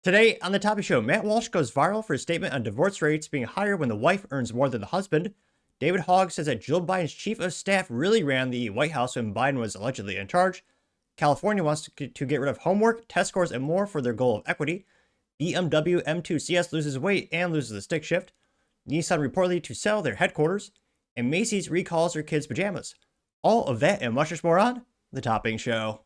Today on the Topping Show, Matt Walsh goes viral for his statement on divorce rates being higher when the wife earns more than the husband. David Hogg says that Joe Biden's chief of staff really ran the White House when Biden was allegedly in charge. California wants to get rid of homework, test scores, and more for their goal of equity. BMW M2 CS loses weight and loses the stick shift. Nissan reportedly to sell their headquarters. And Macy's recalls her kids' pajamas. All of that and much more on the Topping Show.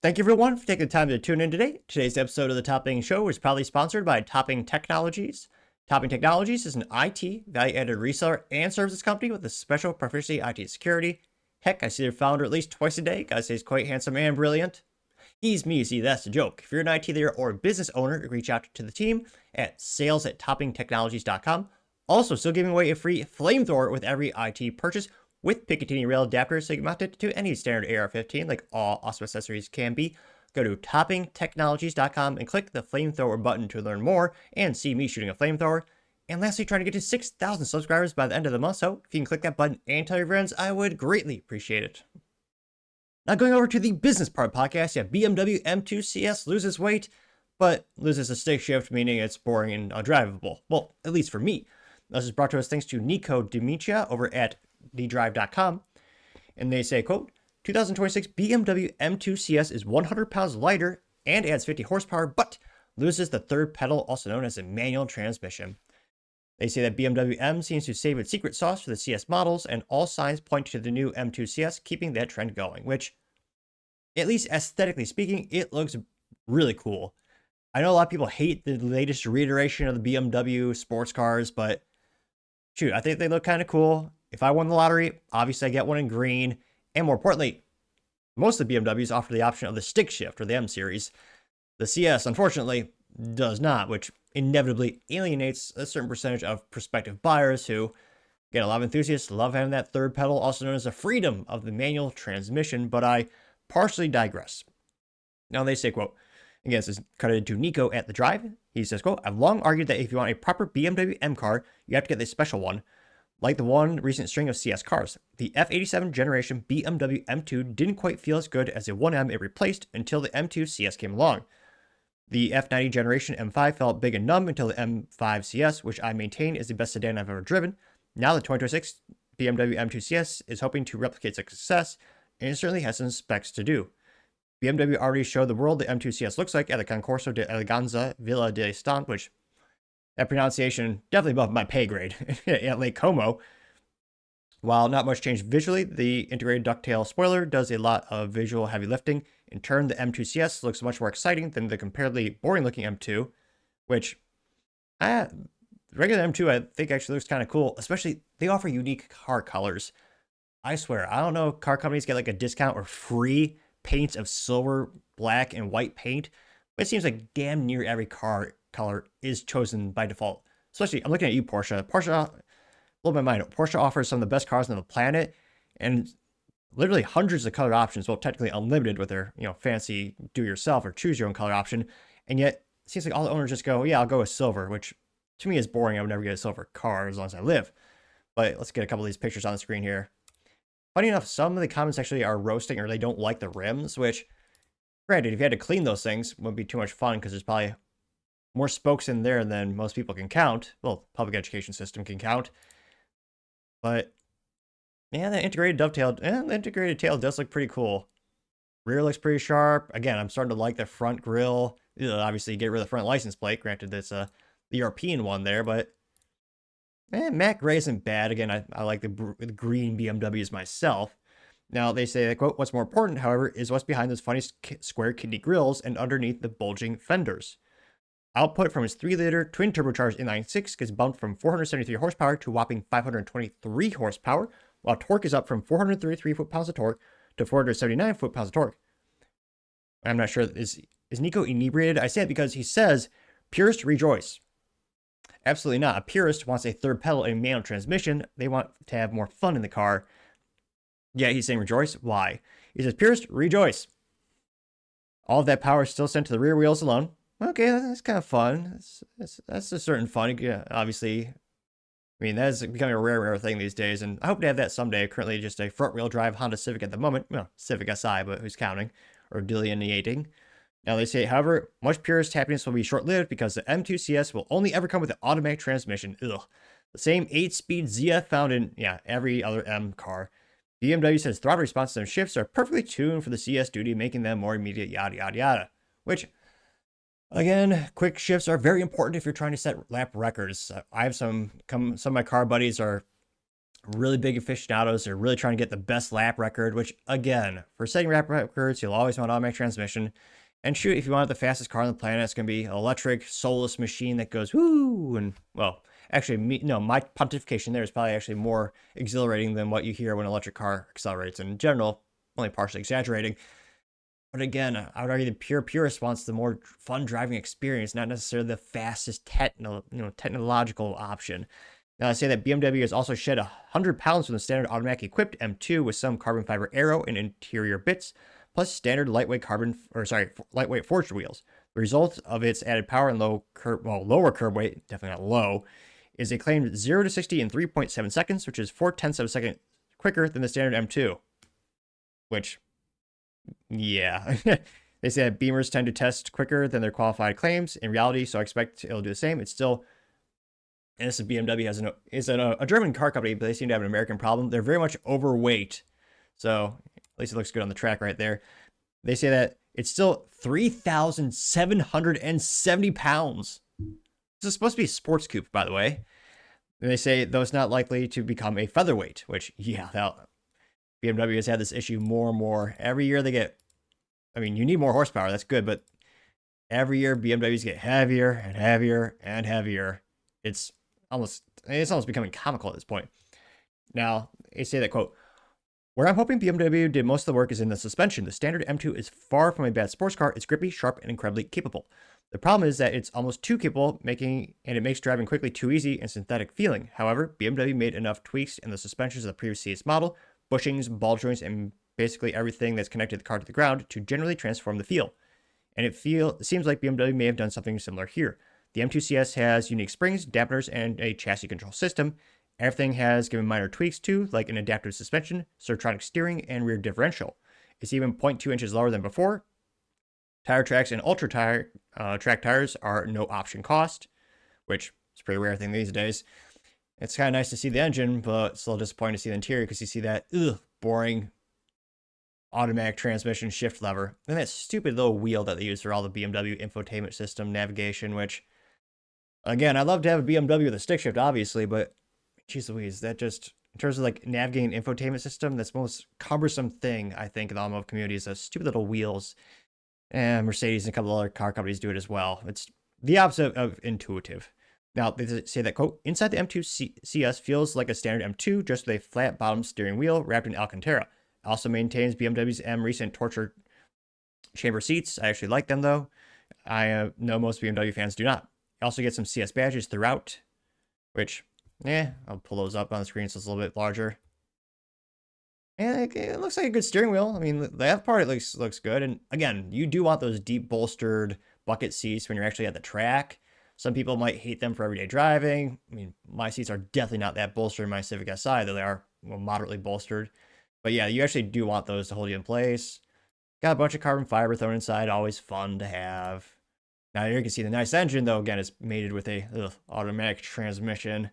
Thank you everyone for taking the time to tune in today. Today's episode of the Topping Show is proudly sponsored by Topping Technologies. Topping Technologies is an IT value-added reseller and services company with a special proficiency IT security. Heck, I see their founder at least twice a day. Guy says he's quite handsome and brilliant. He's Macy, that's the joke. If you're an IT leader or a business owner, reach out to the team at sales@toppingtechnologies.com. Also, still giving away a free flamethrower with every IT purchase with Picatinny rail adapters so you can mount it to any standard AR-15 like all awesome accessories can be. Go to toppingtechnologies.com and click the flamethrower button to learn more and see me shooting a flamethrower. And lastly, trying to get to 6,000 subscribers by the end of the month, so if you can click that button and tell your friends, I would greatly appreciate it. Now going over to the business part of the podcast, yeah, BMW M2 CS loses weight, but loses a stick shift, meaning it's boring and undrivable. Well, at least for me. This is brought to us thanks to Nico Demicia over at thedrive.com, and they say, quote, 2026 BMW M2 CS is 100 pounds lighter and adds 50 horsepower, but loses the third pedal, also known as a manual transmission. They say that BMW M seems to save its secret sauce for the CS models, and all signs point to the new M2 CS keeping that trend going, which, at least aesthetically speaking, it looks really cool. I know a lot of people hate the latest reiteration of the BMW sports cars, but shoot, I think they look kind of cool. If I won the lottery, obviously I get one in green. And more importantly, most of the BMWs offer the option of the stick shift or the M series. The CS, unfortunately, does not, which inevitably alienates a certain percentage of prospective buyers who, again, a lot of enthusiasts love having that third pedal, also known as the freedom of the manual transmission, but I partially digress. Now they say, quote, again, this is credited to Nico at The Drive. He says, quote, I've long argued that if you want a proper BMW M car, you have to get the special one. Like the one recent string of CS cars, the F87 generation BMW M2 didn't quite feel as good as the 1M it replaced until the M2 CS came along. The F90 generation M5 felt big and numb until the M5 CS, which I maintain is the best sedan I've ever driven. Now the 2026 BMW M2 CS is hoping to replicate success, and it certainly has some specs to do. BMW already showed the world the M2 CS looks like at the Concorso de Eleganza Villa de Stant, which, that pronunciation definitely above my pay grade, at Lake Como. While not much changed visually, the integrated ducktail spoiler does a lot of visual heavy lifting. In turn, the M2 CS looks much more exciting than the comparatively boring looking M2, which, the regular M2 I think actually looks kind of cool, especially they offer unique car colors. I swear, I don't know if car companies get like a discount or free paints of silver, black, and white paint, but it seems like damn near every car color is chosen by default. Especially, I'm looking at you, Porsche. Blow my mind. Porsche offers some of the best cars on the planet, and literally hundreds of color options. Well, technically unlimited with their, fancy do-yourself or choose-your-own color option. And yet, it seems like all the owners just go, yeah, I'll go with silver, which to me is boring. I would never get a silver car as long as I live. But let's get a couple of these pictures on the screen here. Funny enough, some of the comments actually are roasting or they don't like the rims, which, granted, if you had to clean those things, it wouldn't be too much fun because there's probably more spokes in there than most people can count. Well, public education system can count. But, yeah, the integrated dovetail and the integrated tail does look pretty cool. Rear looks pretty sharp. Again, I'm starting to like the front grille. Obviously, get rid of the front license plate. Granted, it's the European one there, but matte gray isn't bad. Again, I like the green BMWs myself. Now, they say, quote, what's more important, however, is what's behind those funny square kidney grills and underneath the bulging fenders. Output from its 3-liter twin turbocharged inline-6 gets bumped from 473 horsepower to a whopping 523 horsepower, while torque is up from 433 foot-pounds of torque to 479 foot-pounds of torque. I'm not sure, is Nico inebriated? I say it because he says, purists rejoice. Absolutely not. A purist wants a third pedal and manual transmission. They want to have more fun in the car. Yeah, he's saying rejoice. Why? He says, purist, rejoice. All of that power is still sent to the rear wheels alone. Okay, that's kind of fun. That's a certain fun. Yeah, obviously, I mean, that is becoming a rare thing these days, and I hope to have that someday. Currently, just a front-wheel drive Honda Civic at the moment. Well, Civic Si, but who's counting or delineating? Now they say, however, much purest happiness will be short-lived because the M2 CS will only ever come with an automatic transmission. Ugh. The same 8-speed ZF found in, every other M car. BMW says throttle responses and shifts are perfectly tuned for the CS duty, making them more immediate, yada, yada, yada. Which, again, quick shifts are very important if you're trying to set lap records. I have some of my car buddies are really big aficionados. They're really trying to get the best lap record, which, again, for setting lap records, you'll always want automatic transmission. And shoot, if you want the fastest car on the planet, it's going to be an electric, soulless machine that goes woo. And, well, actually, my pontification there is probably actually more exhilarating than what you hear when an electric car accelerates. In general, only partially exaggerating. But again, I would argue the purest wants the more fun driving experience, not necessarily the fastest technological option. Now, I say that BMW has also shed 100 pounds from the standard automatic equipped M2 with some carbon fiber aero and interior bits, plus standard lightweight forged wheels. The result of its added power and lower curb weight, definitely not low, is a claimed 0 to 60 in 3.7 seconds, which is 0.4 of a second quicker than the standard M2. Which, yeah. They say that Beamers tend to test quicker than their qualified claims in reality, so I expect it'll do the same. It's still, and this is BMW, is a German car company, but they seem to have an American problem. They're very much overweight, so at least it looks good on the track right there. They say that it's still 3,770 pounds. This is supposed to be a sports coupe, by the way. And they say, though it's not likely to become a featherweight, which, BMW has had this issue more and more. Every year they get, you need more horsepower, that's good, but every year BMWs get heavier and heavier and heavier. It's almost becoming comical at this point. Now, they say that, quote, where I'm hoping BMW did most of the work is in the suspension. The standard M2 is far from a bad sports car. It's grippy, sharp, and incredibly capable. The problem is that it's almost too capable, and it makes driving quickly too easy and synthetic feeling. However, BMW made enough tweaks in the suspensions of the previous CS model, bushings, ball joints, and basically everything that's connected the car to the ground to generally transform the feel. And it seems like BMW may have done something similar here. The M2 CS has unique springs, dampeners, and a chassis control system. Everything has given minor tweaks too, like an adaptive suspension, Sertronic steering, and rear differential. It's even 0.2 inches lower than before. Tire tracks and ultra track tires are no option cost, which is a pretty rare thing these days. It's kind of nice to see the engine, but it's a little disappointing to see the interior because you see that boring automatic transmission shift lever. And that stupid little wheel that they use for all the BMW infotainment system navigation, which, again, I'd love to have a BMW with a stick shift, obviously, but geez Louise, that just, in terms of like navigating an infotainment system, that's the most cumbersome thing, I think, in the automotive community is those stupid little wheels. And Mercedes and a couple other car companies do it as well. It's the opposite of intuitive. Now, they say that, quote, inside the M2 CS feels like a standard M2, just with a flat bottom steering wheel wrapped in Alcantara. It also maintains BMW's M recent torture chamber seats. I actually like them, though. I know most BMW fans do not. You also get some CS badges throughout, which, I'll pull those up on the screen so it's a little bit larger. And it looks like a good steering wheel. That part looks good. And again, you do want those deep bolstered bucket seats when you're actually at the track. Some people might hate them for everyday driving. My seats are definitely not that bolstered in my Civic Si, though they are moderately bolstered. But yeah, you actually do want those to hold you in place. Got a bunch of carbon fiber thrown inside, always fun to have. Now here you can see the nice engine, though. Again, it's mated with a automatic transmission.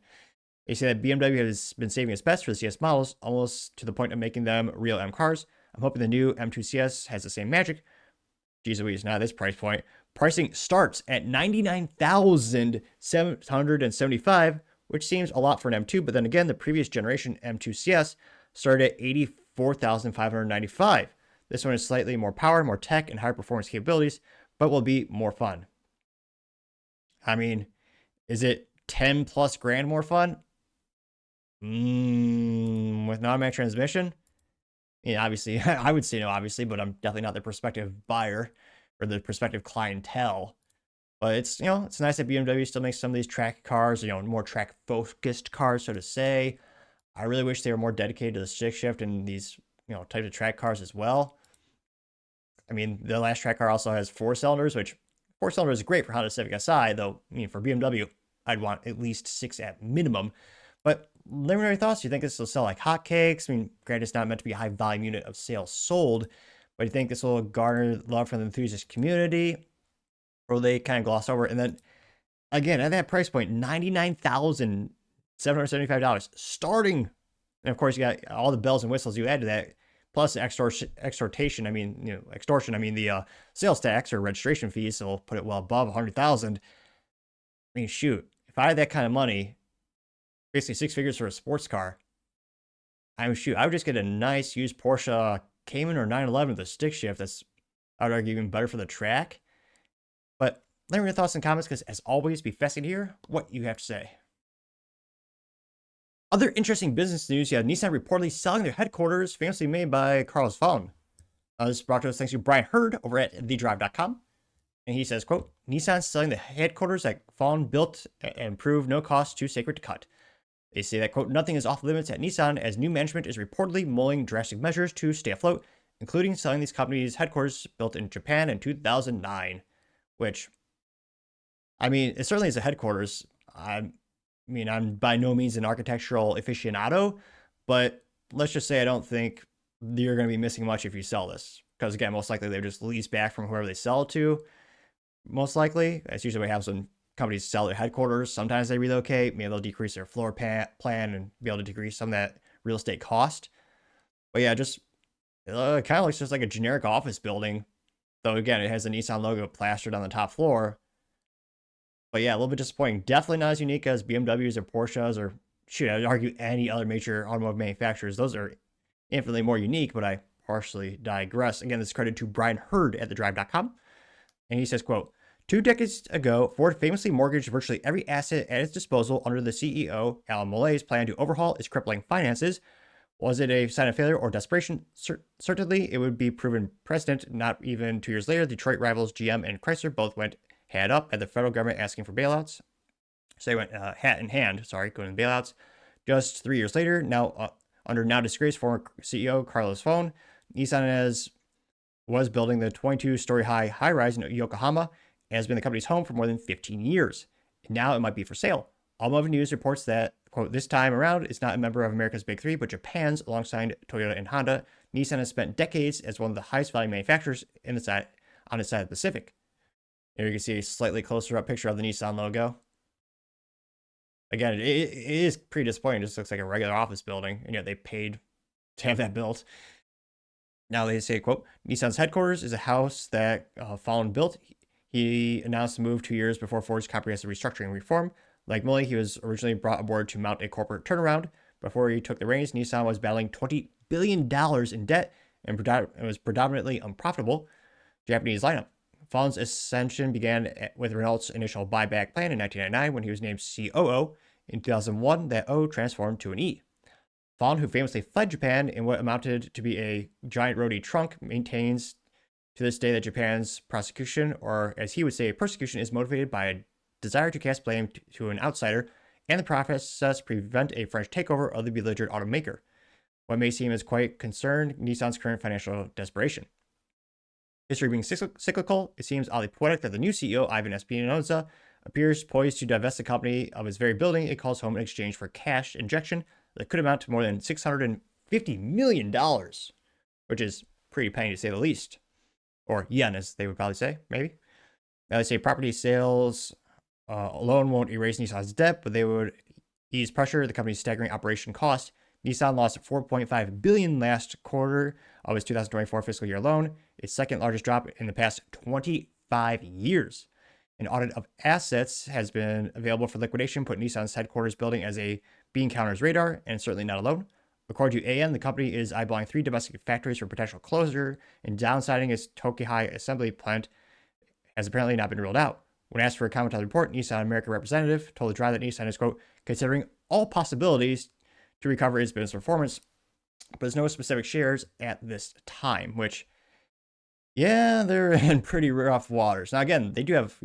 They say that BMW has been saving its best for the CS models, almost to the point of making them real M cars. I'm hoping the new M2 CS has the same magic. Jeez Louise, now this price point. Pricing starts at $99,775, which seems a lot for an M2, but then again, the previous generation M2 CS started at $84,595. This one is slightly more power, more tech, and higher performance capabilities, but will be more fun. Is it 10 plus grand more fun? With an automatic transmission? Obviously, I would say no, obviously, but I'm definitely not the prospective buyer or the prospective clientele. But it's, it's nice that BMW still makes some of these track cars, more track-focused cars, so to say. I really wish they were more dedicated to the stick shift and these, types of track cars as well. The last track car also has 4 cylinders, which 4 cylinders is great for Honda Civic Si, though, for BMW, I'd want at least 6 at minimum. But let me know your thoughts. Do you think this will sell like hotcakes? I mean, granted, it's not meant to be a high volume unit of sales sold, but do you think this will garner love from the enthusiast community? Or will they kind of gloss over? And then again, at that price point, $99,775 starting. And of course, you got all the bells and whistles you add to that, plus extortion. I mean, extortion. I mean, the sales tax or registration fees. So we'll put it well above 100,000. I mean, shoot, if I had that kind of money, basically 6 figures for a sports car, I would just get a nice used Porsche Cayman or 911 with a stick shift. That's, I would argue, even better for the track. But let me know your thoughts and comments, because as always, be fascinated to hear what you have to say. Other interesting business news, you have Nissan reportedly selling their headquarters, famously made by Carl Ghosn. This is brought to us thanks to Brian Hurd over at thedrive.com. And he says, quote, Nissan selling the headquarters that Fawn built and proved no cost too sacred to cut. They say that, quote, nothing is off limits at Nissan as new management is reportedly mulling drastic measures to stay afloat, including selling these companies' headquarters built in Japan in 2009, which, I mean, it certainly is a headquarters. I mean, I'm by no means an architectural aficionado, but let's just say I don't think you're going to be missing much if you sell this. Because again, most likely they just lease back from whoever they sell it to. Most likely, that's usually what happens when companies sell their headquarters. Sometimes they relocate, maybe they'll decrease their floor plan and be able to decrease some of that real estate cost. But yeah, just it kind of looks just like a generic office building. Though again, it has the Nissan logo plastered on the top floor. But yeah, a little bit disappointing. Definitely not as unique as BMWs or Porsches or, shoot, I'd argue any other major automotive manufacturers. Those are infinitely more unique, but I partially digress. Again, this is credited to Brian Hurd at thedrive.com. And he says, quote, 2 decades ago, Ford famously mortgaged virtually every asset at its disposal under the CEO, Alan Mullay's plan to overhaul its crippling finances. Was it a sign of failure or desperation? Certainly, it would be proven precedent. Not even 2 years later, Detroit rivals GM and Chrysler both went hat up at the federal government asking for bailouts. So they went hat in hand, going to bailouts. Just 3 years later, now under now disgraced former CEO Carl Ghosn, Nissan was building the 22-story high-rise in Yokohama and has been the company's home for more than 15 years. And now it might be for sale. Automotive News reports that, quote, this time around, it's not a member of America's Big Three, but Japan's, alongside Toyota and Honda. Nissan has spent decades as one of the highest value manufacturers on its side of the Pacific. Here you can see a slightly closer up picture of the Nissan logo. Again, it is pretty disappointing. It just looks like a regular office building, and yet they paid to have that built. Now they say, quote, Nissan's headquarters is a house that Fallon built. He announced the move 2 years before Ford's comprehensive restructuring reform. Like Mully, he was originally brought aboard to mount a corporate turnaround. Before he took the reins, Nissan was battling $20 billion in debt and was predominantly unprofitable. Japanese lineup. Fallon's ascension began with Renault's initial buyback plan in 1999 when he was named COO. In 2001, that O transformed to an E. Fallon, who famously fled Japan in what amounted to be a giant roadie trunk, maintains to this day that Japan's prosecution, or as he would say, persecution, is motivated by a desire to cast blame to an outsider and the process prevent a French takeover of the belligerent automaker. What may seem as quite concerned Nissan's current financial desperation. History being cyclical, it seems oddly poetic that the new CEO, Ivan Espinosa, appears poised to divest the company of its very building it calls home in exchange for cash injection that could amount to more than $650 million, which is pretty penny to say the least. Or yen, as they would probably say, maybe. Now they say property sales alone won't erase Nissan's debt, but they would ease pressure, the company's staggering operation cost. Nissan lost $4.5 billion last quarter of its 2024 fiscal year alone, its second largest drop in the past 25 years. An audit of assets has been available for liquidation, put Nissan's headquarters building as a bean counter's radar, and certainly not alone. According to AN, the company is eyeballing 3 domestic factories for potential closure, and downsizing its Tokihai assembly plant has apparently not been ruled out. When asked for a comment on the report, Nissan America representative told the Drive that Nissan is, quote, considering all possibilities to recover its business performance, but there's no specific shares at this time, which, yeah, they're in pretty rough waters. Now, again, they do have,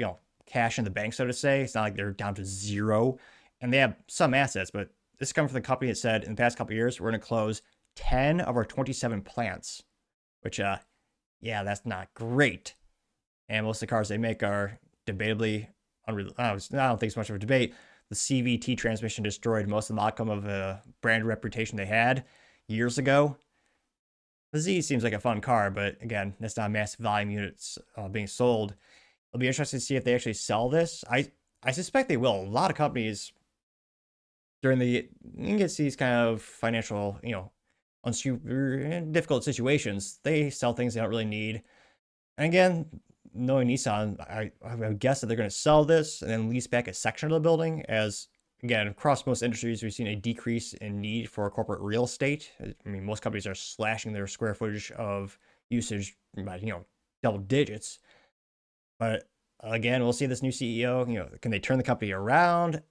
cash in the bank, so to say. It's not like they're down to zero, and they have some assets, but this is coming from the company that said in the past couple of years, we're going to close 10 of our 27 plants, which, yeah, that's not great. And most of the cars they make are debatably unreal. I don't think it's much of a debate. the CVT transmission destroyed most of the outcome of a brand reputation they had years ago. The Z seems like a fun car, but again, that's not massive volume units being sold. It'll be interesting to see if they actually sell this. I suspect they will. A lot of companies during the, you get these kind of financial, difficult situations, they sell things they don't really need. And again, knowing Nissan, I would guess that they're going to sell this and then lease back a section of the building, as again, across most industries, we've seen a decrease in need for corporate real estate. I mean, most companies are slashing their square footage of usage by, double digits. But again, we'll see this new CEO, can they turn the company around?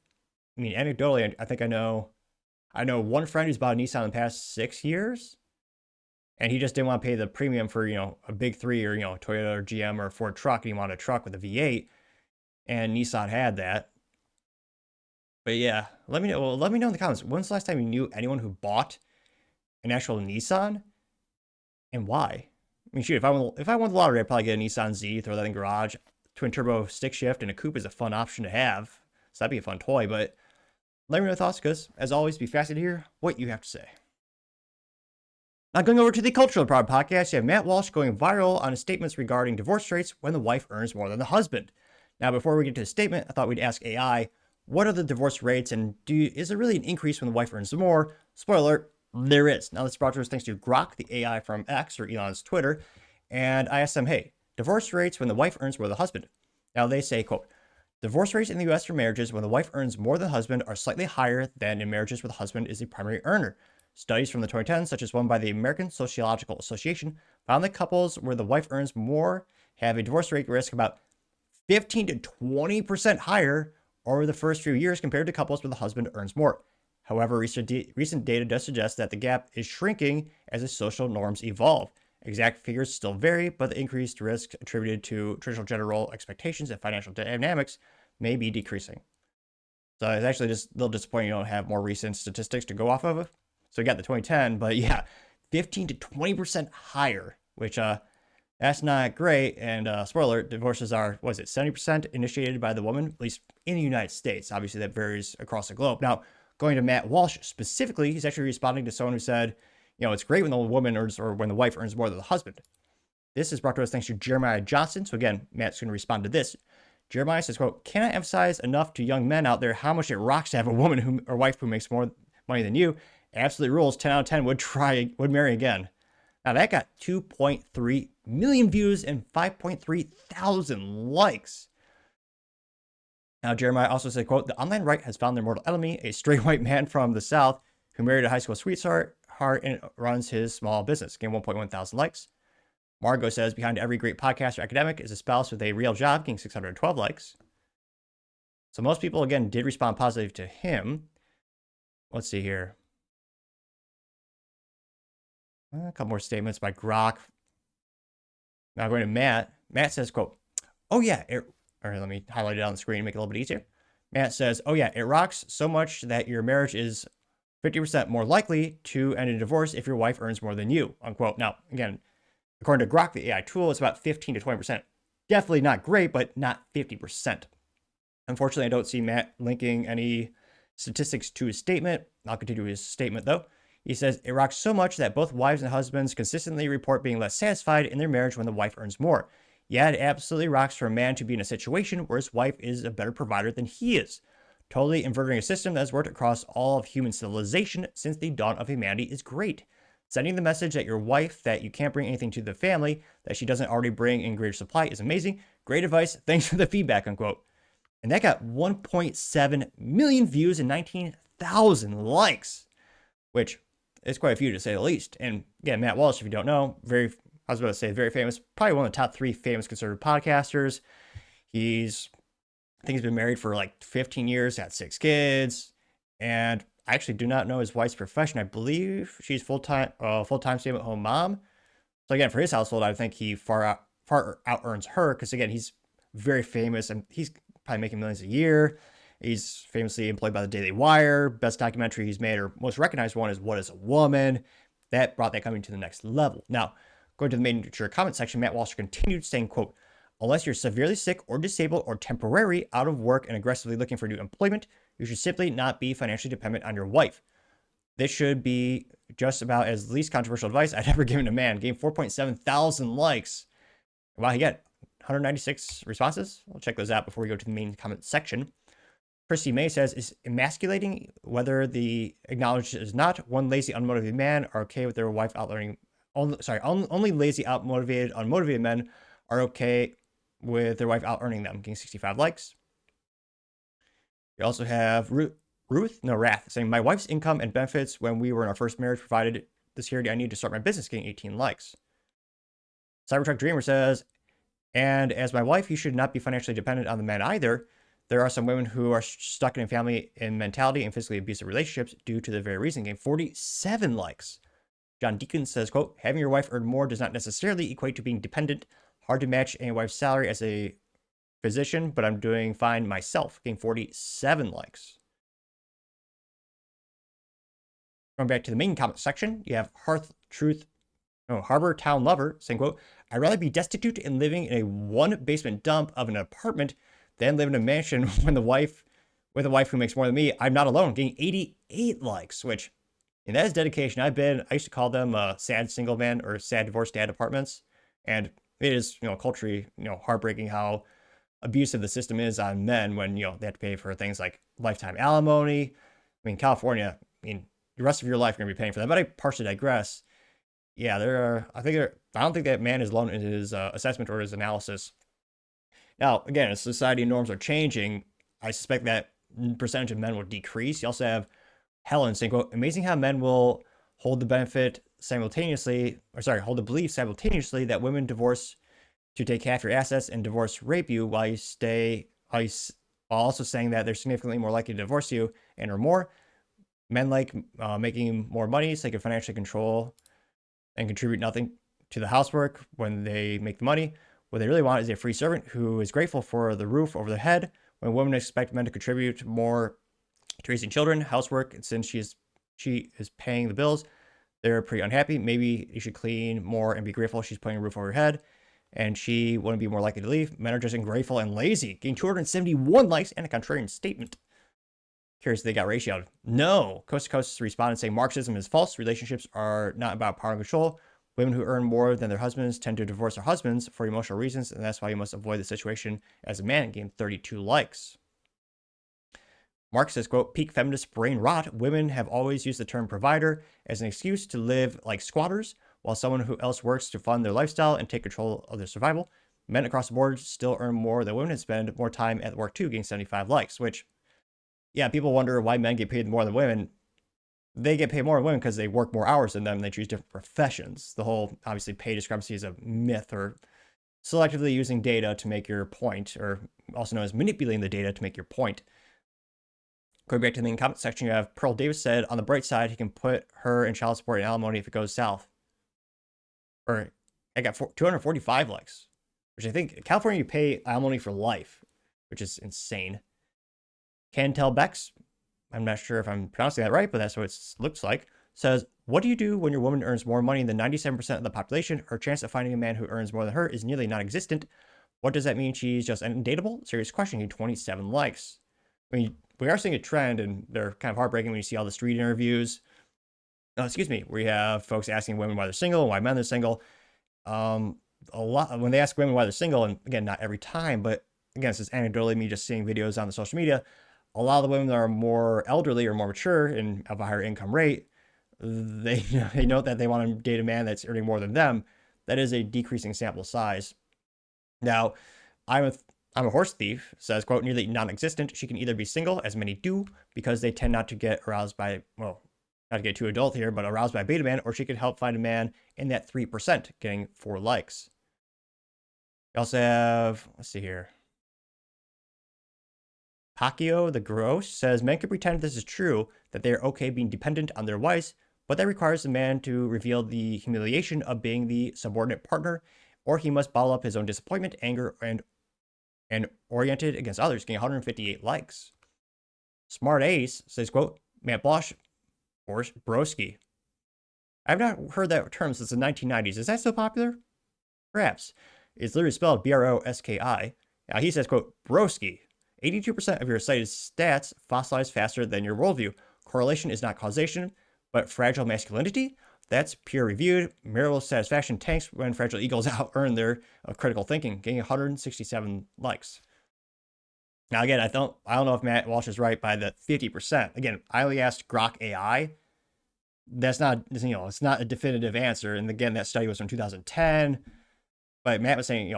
I mean, anecdotally, I think I know one friend who's bought a Nissan in the past 6 years, and he just didn't want to pay the premium for, a big three or, Toyota or GM or Ford truck, and he wanted a truck with a V8, and Nissan had that. But yeah, let me know in the comments, when's the last time you knew anyone who bought an actual Nissan, and why? I mean, shoot, if I won the lottery, I'd probably get a Nissan Z, throw that in the garage. Twin turbo stick shift and a coupe is a fun option to have, so that'd be a fun toy. But let me know your thoughts, because as always, be fascinated to hear what you have to say. Now, going over to the Cultural Proud podcast, you have Matt Walsh going viral on his statements regarding divorce rates when the wife earns more than the husband. Now, before we get to the statement, I thought we'd ask AI, what are the divorce rates, and is there really an increase when the wife earns more? Spoiler alert, there is. Now, this is brought to us thanks to Grok, the AI from X, or Elon's Twitter. And I asked them, hey, divorce rates when the wife earns more than the husband. Now, they say, quote, divorce rates in the U.S. for marriages when the wife earns more than the husband are slightly higher than in marriages where the husband is the primary earner. Studies from the 2010s, such as one by the American Sociological Association, found that couples where the wife earns more have a divorce rate risk about 15 to 20% higher over the first few years compared to couples where the husband earns more. However, recent data does suggest that the gap is shrinking as the social norms evolve. Exact figures still vary, but the increased risk attributed to traditional gender role expectations and financial dynamics may be decreasing. So it's actually just a little disappointing you don't have more recent statistics to go off of. So we got the 2010, but yeah, 15 to 20% higher, which that's not great. And spoiler alert, divorces are, 70% initiated by the woman, at least in the United States. Obviously, that varies across the globe. Now, going to Matt Walsh specifically, he's actually responding to someone who said, it's great when the woman earns, or when the wife earns more than the husband. This is brought to us thanks to Jeremiah Johnson. So again, Matt's going to respond to this. Jeremiah says, quote, can I emphasize enough to young men out there how much it rocks to have a woman or wife who makes more money than you? Absolutely rules. 10 out of 10 would marry again. Now that got 2.3 million views and 5.3 thousand likes. Now Jeremiah also said, quote, the online right has found their mortal enemy, a straight white man from the South who married a high school sweetheart and runs his small business. Getting 1.1 thousand likes. Margot says, behind every great podcast or academic is a spouse with a real job, getting 612 likes. So most people, again, did respond positive to him. Let's see here. A couple more statements by Grok. Now going to Matt. Matt says, quote, oh yeah, let me highlight it on the screen and make it a little bit easier. Matt says, oh yeah, it rocks so much that your marriage is 50% more likely to end in divorce if your wife earns more than you, unquote. Now, again, according to Grok, the AI tool, it's about 15 to 20%. Definitely not great, but not 50%. Unfortunately, I don't see Matt linking any statistics to his statement. I'll continue his statement, though. He says, it rocks so much that both wives and husbands consistently report being less satisfied in their marriage when the wife earns more. Yeah, it absolutely rocks for a man to be in a situation where his wife is a better provider than he is. Totally inverting a system that has worked across all of human civilization since the dawn of humanity is great. Sending the message that your wife, that you can't bring anything to the family that she doesn't already bring in greater supply is amazing. Great advice. Thanks for the feedback, unquote. And that got 1.7 million views and 19,000 likes, which is quite a few to say the least. And again, Matt Walsh, if you don't know, very very famous, probably one of the top 3 famous conservative podcasters. I think he's been married for like 15 years, had 6 kids, and I actually do not know his wife's profession. I believe she's full-time stay-at-home mom. So again, for his household, I think he far out earns her, because again, he's very famous and he's probably making millions a year. He's famously employed by the Daily Wire. Best documentary he's made, or most recognized one, is What is a Woman? That brought that company to the next level. Now, going to the major comment section, Matt Walsh continued saying, quote, unless you're severely sick or disabled or temporary out of work and aggressively looking for new employment, You should simply not be financially dependent on your wife. This should be just about as least controversial advice I'd ever given a man. Gained 4.7 thousand likes. Wow, he got 196 responses. We'll check those out before we go to the main comment section. Christy May says, is emasculating whether the acknowledged is not. One lazy, unmotivated man are okay with their wife outlearning. Only lazy, outmotivated, unmotivated men are okay with their wife out-earning them. Getting 65 likes. We also have Wrath saying, my wife's income and benefits when we were in our first marriage provided the security I need to start my business. Getting 18 likes. Cybertruck Dreamer says, and as my wife, you should not be financially dependent on the man either. There are some women who are stuck in a family in mentality and physically abusive relationships due to the very reason. Getting 47 likes. John Deacon says, quote, having your wife earn more does not necessarily equate to being dependent. Hard to match a wife's salary as a physician, but I'm doing fine myself. Getting 47 likes. Going back to the main comment section, you have Harbor Town Lover saying, quote, I'd rather be destitute and living in a one-basement dump of an apartment than live in a mansion with a wife who makes more than me. I'm not alone. Getting 88 likes, which, and that is dedication. I used to call them sad single man or sad divorced dad apartments. And it is, culturally, heartbreaking how abusive the system is on men when, they have to pay for things like lifetime alimony. I mean, California, the rest of your life you're going to be paying for that. But I partially digress. Yeah, I don't think that man is alone in his assessment or his analysis. Now, again, as society norms are changing, I suspect that percentage of men will decrease. You also have Helen saying, quote, amazing how men will hold the belief simultaneously that women divorce to take half your assets and divorce rape you while also saying that they're significantly more likely to divorce you and or more. Men like making more money so they can financially control and contribute nothing to the housework when they make the money. What they really want is a free servant who is grateful for the roof over their head. When women expect men to contribute more to raising children, housework, and since she is paying the bills, they're pretty unhappy. Maybe you should clean more and be grateful she's putting a roof over her head, and she wouldn't be more likely to leave. Men are just ungrateful and lazy. Getting 271 likes and a contrarian statement. Curious if they got ratioed. No. Coast to Coast responded saying Marxism is false. Relationships are not about power and control. Women who earn more than their husbands tend to divorce their husbands for emotional reasons, and that's why you must avoid the situation as a man. Gained 32 likes. Mark says, quote, peak feminist brain rot. Women have always used the term provider as an excuse to live like squatters, while someone who else works to fund their lifestyle and take control of their survival. Men across the board still earn more than women and spend more time at work too, getting 75 likes, which, yeah, people wonder why men get paid more than women. They get paid more than women because they work more hours than them and they choose different professions. The whole, obviously, pay discrepancy is a myth or selectively using data to make your point, or also known as manipulating the data to make your point. Going back to the main comment section, you have Pearl Davis said, on the bright side, he can put her in child support and alimony if it goes south. Or I got 245 likes, which I think California, you pay alimony for life, which is insane. Cantel Bex, I'm not sure if I'm pronouncing that right, but that's what it looks like, says, what do you do when your woman earns more money than 97% of the population? Her chance of finding a man who earns more than her is nearly non-existent. What does that mean? She's just undateable? Serious question. 27 likes. I mean, we are seeing a trend, and they're kind of heartbreaking when you see all the street interviews. We have folks asking women why they're single and why men are single. A lot when they ask women why they're single, and again, not every time, but again, this is anecdotally me just seeing videos on the social media. A lot of the women that are more elderly or more mature and have a higher income rate, they note that they want to date a man that's earning more than them. That is a decreasing sample size. Now, I'm a horse thief, says, quote, nearly non-existent. She can either be single, as many do, because they tend not to get aroused by, well, not to get too adult here, but aroused by a beta man, or she could help find a man in that 3%, getting 4 likes. We also have, let's see here. Pacquiao the Gross says, men can pretend this is true, that they are okay being dependent on their wives, but that requires the man to reveal the humiliation of being the subordinate partner, or he must bottle up his own disappointment, anger, and oriented against others, getting 158 likes. Smart Ace says, quote, Matt Walsh, or broski. I've not heard that term since the 1990s. Is that still popular? Perhaps. It's literally spelled B-R-O-S-K-I. Now he says, quote, broski. 82% of your cited stats fossilize faster than your worldview. Correlation is not causation, but fragile masculinity. That's peer-reviewed. Marital satisfaction tanks when fragile egos out-earn their critical thinking, getting 167 likes. Now, again, I don't know if Matt Walsh is right by the 50%. Again, I only asked Grok AI. That's not, it's not a definitive answer. And again, that study was from 2010. But Matt was saying,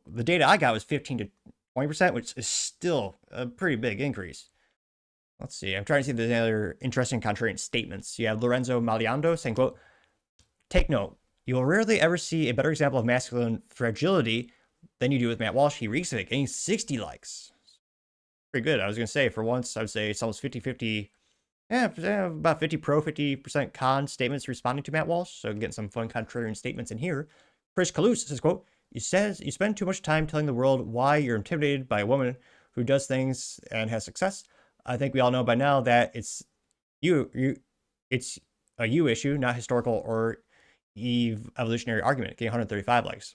the data I got was 15 to 20%, which is still a pretty big increase. Let's see. I'm trying to see if there's any other interesting contrarian statements. You have Lorenzo Maliando saying, quote, take note, you will rarely ever see a better example of masculine fragility than you do with Matt Walsh. He reeks of it, getting 60 likes. Pretty good. I was going to say, for once, I would say it's almost 50-50. Yeah, about 50 pro, 50% con statements responding to Matt Walsh. So getting some fun contrarian statements in here. Chris Kalous says, quote, you spend too much time telling the world why you're intimidated by a woman who does things and has success. I think we all know by now that it's a you issue, not historical or evolutionary argument. Getting 135 likes.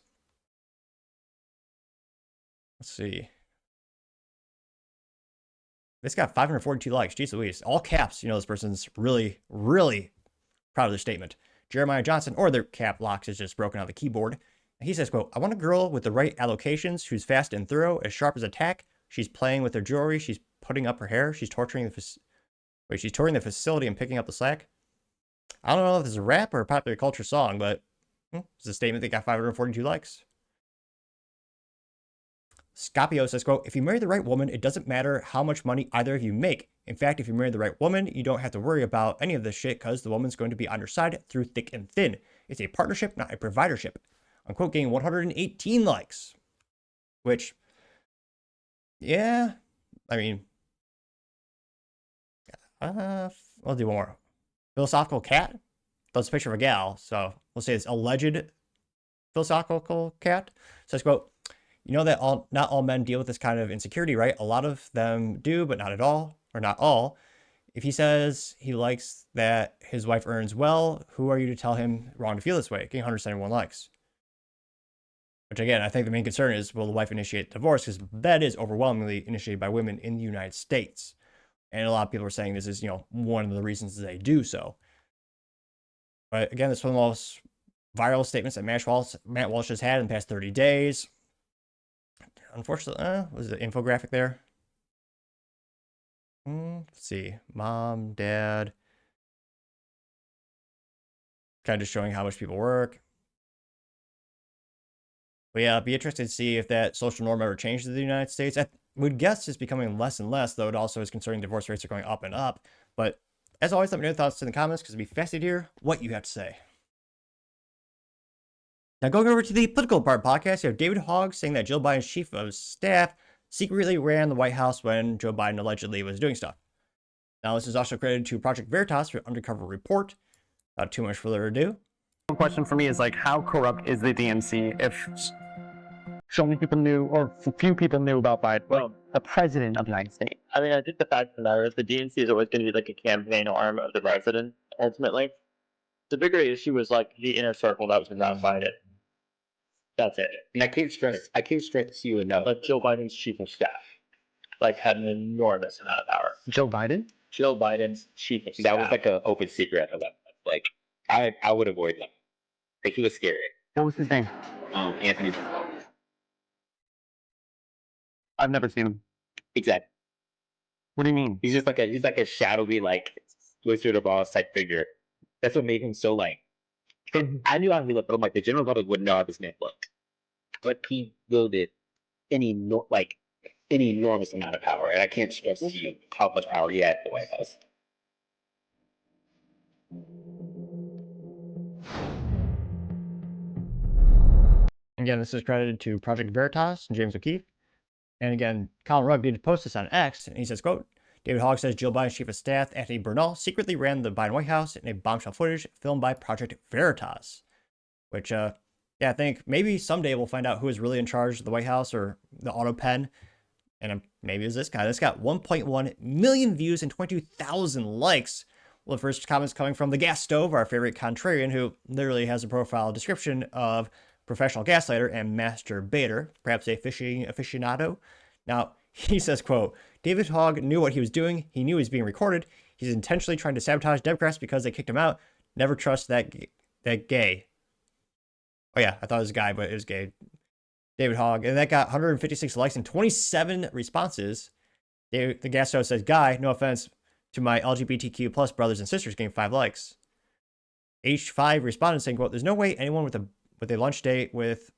Let's see. This got 542 likes. Jeez Louise. All caps. This person's really, really proud of their statement. Jeremiah Johnson, or their cap locks is just broken on the keyboard. He says, quote, I want a girl with the right allocations who's fast and thorough, as sharp as a tack. She's playing with her jewelry. She's putting up her hair. She's touring the facility and picking up the slack. I don't know if this is a rap or a popular culture song, but it's a statement that got 542 likes. Scapio says, quote, if you marry the right woman, it doesn't matter how much money either of you make. In fact, if you marry the right woman, you don't have to worry about any of this shit because the woman's going to be on your side through thick and thin. It's a partnership, not a providership. Unquote, getting 118 likes. Which, yeah, I mean, I'll do one more. Philosophical cat. That's a picture of a gal, so we'll say it's alleged philosophical cat. Says, quote, you know that not all men deal with this kind of insecurity, right? A lot of them do, but not at all, or not all. If he says he likes that his wife earns well, who are you to tell him wrong to feel this way? Getting 171 likes. Which, again, I think the main concern is, will the wife initiate divorce? Because that is overwhelmingly initiated by women in the United States. And a lot of people are saying this is, one of the reasons they do so. But again, this is one of the most viral statements that Matt Walsh has had in the past 30 days. Unfortunately, was the infographic there? Let's see. Mom, dad. Kind of just showing how much people work. But yeah, it'd be interesting to see if that social norm ever changes in the United States. I would guess it's becoming less and less, though it also is concerning divorce rates are going up and up. But as always, let me know your thoughts in the comments because it'd be fascinating to hear what you have to say. Now, going over to the political part podcast, you have David Hogg saying that Joe Biden's chief of staff secretly ran the White House when Joe Biden allegedly was doing stuff. Now, this is also credited to Project Veritas for undercover report. Without too much further ado. One question for me is how corrupt is the DNC if so many people knew, or few people knew about Biden, the president of the United States? I mean, I think the fact of the matter is the DNC is always going to be a campaign arm of the president, ultimately. The bigger issue was the inner circle that was around Biden. That's it. And I can't stress to you enough. Joe Biden's chief of staff, had an enormous amount of power. Joe Biden? Joe Biden's chief of staff. That was an open secret of them. I would avoid them. He was scary. What was his name? Anthony. I've never seen him. Exactly. What do you mean? He's just like a shadowy, Wizard of Oz type figure. That's what made him so I knew how he looked, but the general public wouldn't know how this man looked. But he wielded an enormous amount of power, and I can't stress to you how much power he had at the White House. Again, this is credited to Project Veritas and James O'Keefe. And again, Colin Rugg did post this on X, and he says, quote, David Hogg says Joe Biden's chief of staff, Anthony Bernal, secretly ran the Biden White House in a bombshell footage filmed by Project Veritas. Which, I think maybe someday we'll find out who is really in charge of the White House or the auto pen. And maybe it's this guy. This got 1.1 million views and 22,000 likes. Well, the first comments coming from the gas stove, our favorite contrarian, who literally has a profile description of professional gaslighter and masturbator, perhaps a fishing aficionado. Now, He says, quote, David Hogg knew what he was doing. He knew he was being recorded. He's intentionally trying to sabotage Democrats because they kicked him out. Never trust that gay. Oh yeah, I thought it was a guy, but it was gay. David Hogg. And that got 156 likes and 27 responses. The gas show says, guy, no offense to my LGBTQ plus brothers and sisters, getting 5 likes. H5 responded saying, quote, there's no way anyone with a lunch date with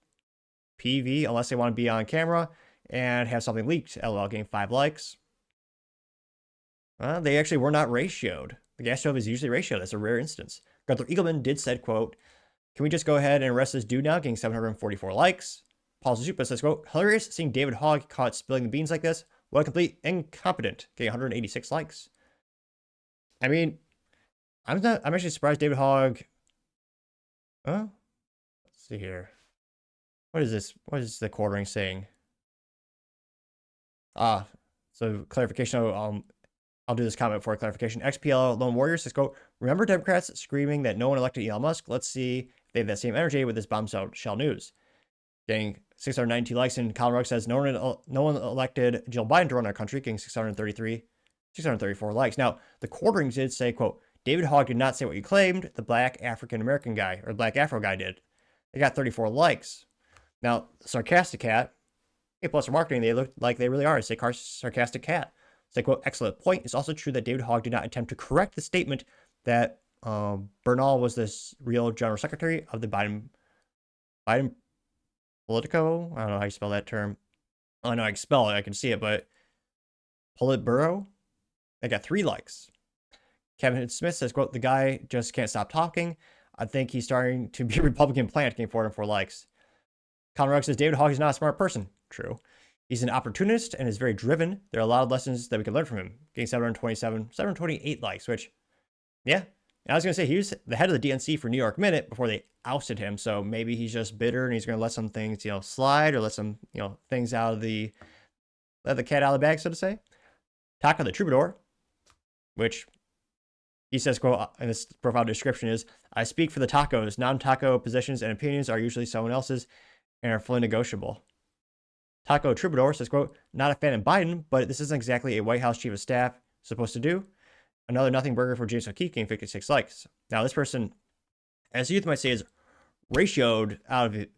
PV unless they want to be on camera and have something leaked. LOL, getting 5 likes. They actually were not ratioed. The gas stove is usually ratioed. That's a rare instance. Gunther Eagleman did said, quote, can we just go ahead and arrest this dude now? Getting 744 likes. Paul Zupa says, quote, hilarious seeing David Hogg caught spilling the beans like this. What a complete incompetent. Getting 186 likes. I mean, I'm actually surprised David Hogg. Let's see here. What is this? What is the quartering saying? So clarification. I'll do this comment for clarification. XPL Lone Warrior says, quote, remember Democrats screaming that no one elected Elon Musk? Let's see if they have that same energy with this bombshell news. Getting 692 likes, and Colin Rugg says no one elected Jill Biden to run our country, getting 634 likes. Now, the quarterings did say, quote, David Hogg did not say what you claimed. The black African-American guy, or black Afro guy did. They got 34 likes. Now, Sarcastic Cat, A+ for marketing, they look like they really are. Say Sarcastic Cat. Say, quote, excellent point. It's also true that David Hogg did not attempt to correct the statement that Bernal was this real general secretary of the Biden Politico. I don't know how you spell that term. Oh, no, I can spell it. I can see it, but Politburo. I got 3 likes. Kevin Smith says, quote, the guy just can't stop talking. I think he's starting to be a Republican plant, getting 404 likes. Colin Rugg says, David Hogg is not a smart person. True. He's an opportunist and is very driven. There are a lot of lessons that we can learn from him. Getting 728 likes, which, yeah. I was going to say, he was the head of the DNC for New York Minute before they ousted him. So maybe he's just bitter and he's going to let some things, slide, or let some, things out of let the cat out of the bag, so to say. Taco the Troubadour, which he says, quote, in this profile description is, I speak for the tacos. Non-taco positions and opinions are usually someone else's and are fully negotiable. Taco Troubadour says, quote, not a fan of Biden, but this isn't exactly a White House chief of staff supposed to do. Another nothing burger for James O'Keefe, getting 56 likes. Now, this person, as youth might say, is ratioed out of it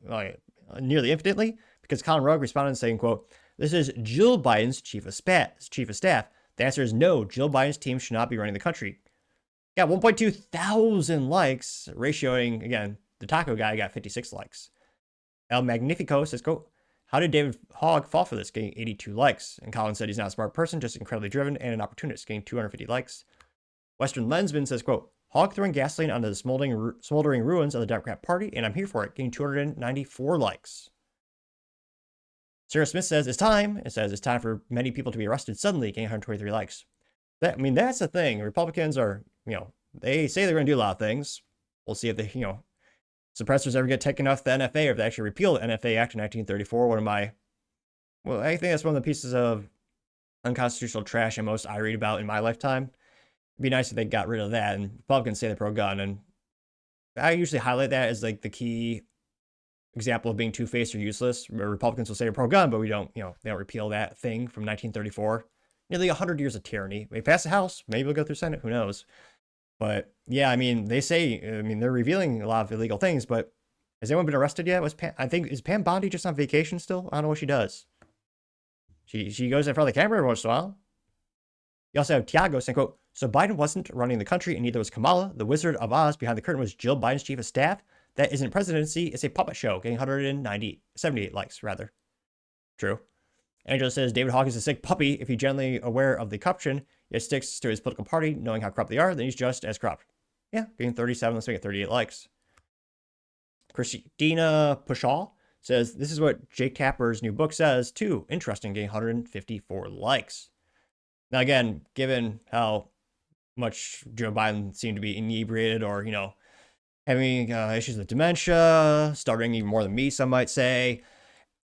nearly infinitely, because Colin Rugg responded saying, quote, this is Jill Biden's chief of staff. The answer is no. Jill Biden's team should not be running the country. Got 1.2 thousand likes, ratioing, again, the taco guy got 56 likes. El Magnifico says, quote, how did David Hogg fall for this, getting 82 likes? And Colin said he's not a smart person, just incredibly driven and an opportunist, getting 250 likes. Western Lensman says, quote, Hogg throwing gasoline onto the smoldering ruins of the Democrat Party, and I'm here for it, getting 294 likes. Sarah Smith says, it's time. It says, it's time for many people to be arrested suddenly, getting 123 likes. That's the thing. Republicans are, they say they're going to do a lot of things. We'll see if they, suppressors ever get taken off the NFA, or if they actually repeal the NFA Act in 1934. I think that's one of the pieces of unconstitutional trash and most I read about in my lifetime. It'd be nice if they got rid of that, and Republicans say they're pro-gun, and I usually highlight that as like the key example of being two-faced or useless, where Republicans will say they're pro-gun, but they don't repeal that thing from 1934. Nearly 100 years of tyranny. They pass the House, maybe we'll go through Senate, who knows. But yeah, they say, they're revealing a lot of illegal things, but has anyone been arrested yet? Is Pam Bondi just on vacation still? I don't know what she does. She goes in front of the camera every once in a while. You also have Tiago saying, quote, so Biden wasn't running the country, and neither was Kamala. The Wizard of Oz behind the curtain was Jill Biden's chief of staff. That isn't presidency, it's a puppet show, getting 78 likes, rather. True. Angela says, David Hogg is a sick puppy. If he's generally aware of the corruption, yet sticks to his political party, knowing how corrupt they are, then he's just as corrupt. Yeah, getting 37, let's make it 38 likes. Christina Pushaw says, this is what Jake Tapper's new book says, too. Interesting, getting 154 likes. Now, again, given how much Joe Biden seemed to be inebriated or, having issues with dementia, stuttering even more than me, some might say,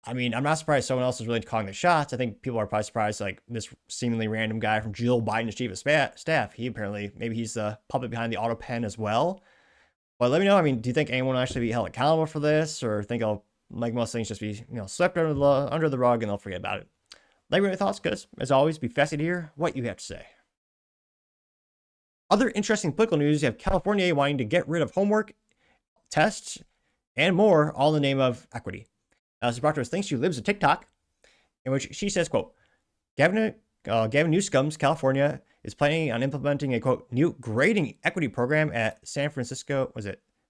I'm not surprised someone else is really calling the shots. I think people are probably surprised, like this seemingly random guy from Jill Biden's chief of staff. He apparently, maybe he's the puppet behind the auto pen as well. But let me know. Do you think anyone will actually be held accountable for this, or think I'll, like most things, just be swept under the rug and they'll forget about it? Let me know your thoughts, because as always, be fascinated to hear what you have to say. Other interesting political news, you have California wanting to get rid of homework, tests, and more, all in the name of equity. This is brought to us thanks to Libs of TikTok, in which she says, quote, Gavin Newsom's California is planning on implementing a, quote, new grading equity program at San Francisco,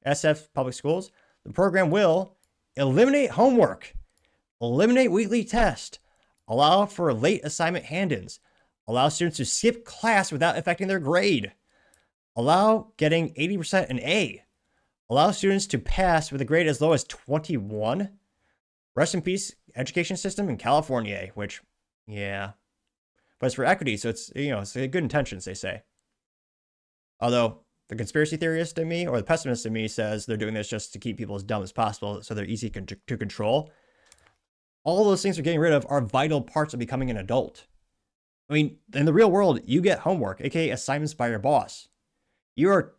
SF public schools. The program will eliminate homework, eliminate weekly tests, allow for late assignment hand-ins, allow students to skip class without affecting their grade, allow getting 80% an A, allow students to pass with a grade as low as 21. Rest in peace, education system in California, which, yeah. But it's for equity, so it's, it's good intentions, they say. Although the conspiracy theorist in me, or the pessimist in me, says they're doing this just to keep people as dumb as possible so they're easy to control. All those things we're getting rid of are vital parts of becoming an adult. I mean, in the real world, you get homework, aka assignments by your boss. You